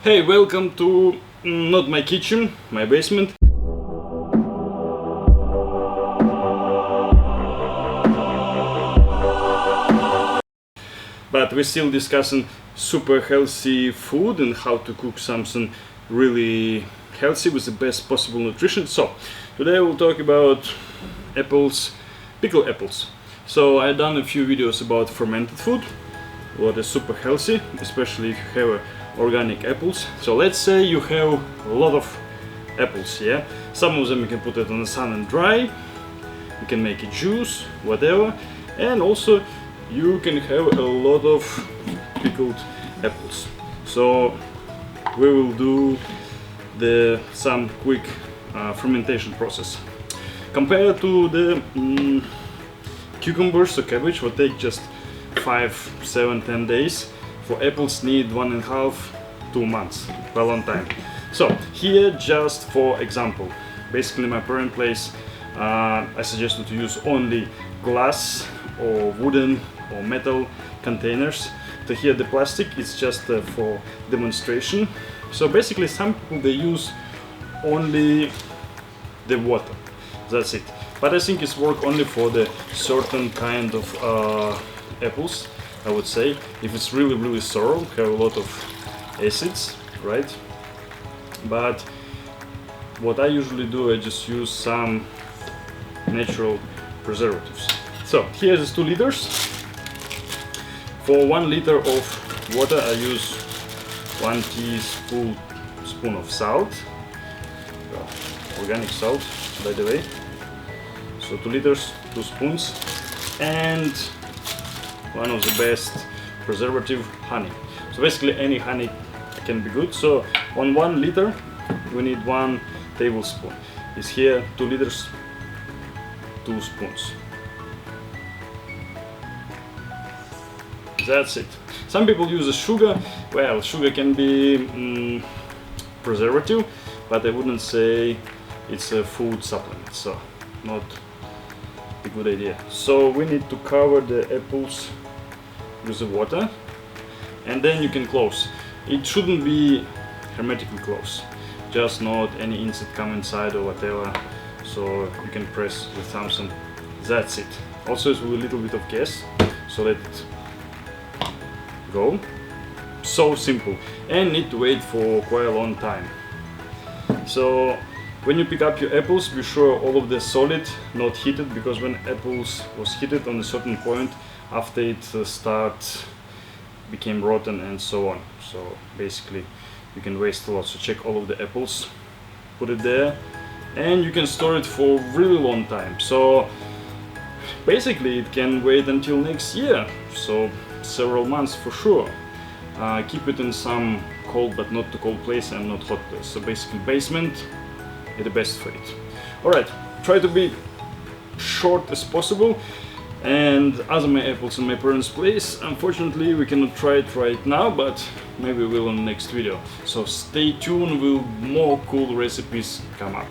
Hey, welcome to not my kitchen, my basement. But we're still discussing super healthy food and how to cook something really healthy with the best possible nutrition. So today we'll talk about apples, pickled apples. So I've done a few videos about fermented food, what is super healthy, especially if you have organic apples. So let's say you have a lot of apples, yeah? Some of them you can put it on the sun and dry, you can make a juice, whatever, and also you can have a lot of pickled apples. So we will do some quick fermentation process. Compared to the cucumbers or cabbage, will take just 5, 7, 10 days. For apples need 1.5, 2 months, a long time. So here, just for example, basically my parent place, I suggested to use only glass or wooden or metal containers. So here the plastic is just for demonstration. So basically some people they use only the water, that's it. But I think it's work only for the certain kind of apples, I would say. If it's really sour, have a lot of acids, right? But what I usually do, I just use some natural preservatives. So here's 2 liters. For 1 liter of water I use 1 teaspoon of salt, organic salt by the way. So 2 liters, 2 spoons, and one of the best preservative, honey. So basically any honey can be good. So on 1 liter we need 1 tablespoon. Is here 2 liters, 2 spoons. That's it. Some people use a sugar. Well, sugar can be preservative, but I wouldn't say it's a food supplement, so not a good idea. So we need to cover the apples with the water, and then you can close. It shouldn't be hermetically closed, just not any insect come inside or whatever, so you can press with something. That's it. Also it's with a little bit of gas, so let it go. So simple, and need to wait for quite a long time. So when you pick up your apples, be sure all of the solid, not heated, because when apples was heated on a certain point, after it became rotten and so on. So basically you can waste a lot. So check all of the apples, put it there, and you can store it for a really long time. So basically it can wait until next year, so several months for sure. Keep it in some cold but not too cold place and not hot place. So basically basement is the best for it. Alright, try to be short as possible. And as my apples in my parents' place, unfortunately we cannot try it right now, but maybe we will in the next video. So stay tuned, will more cool recipes come up.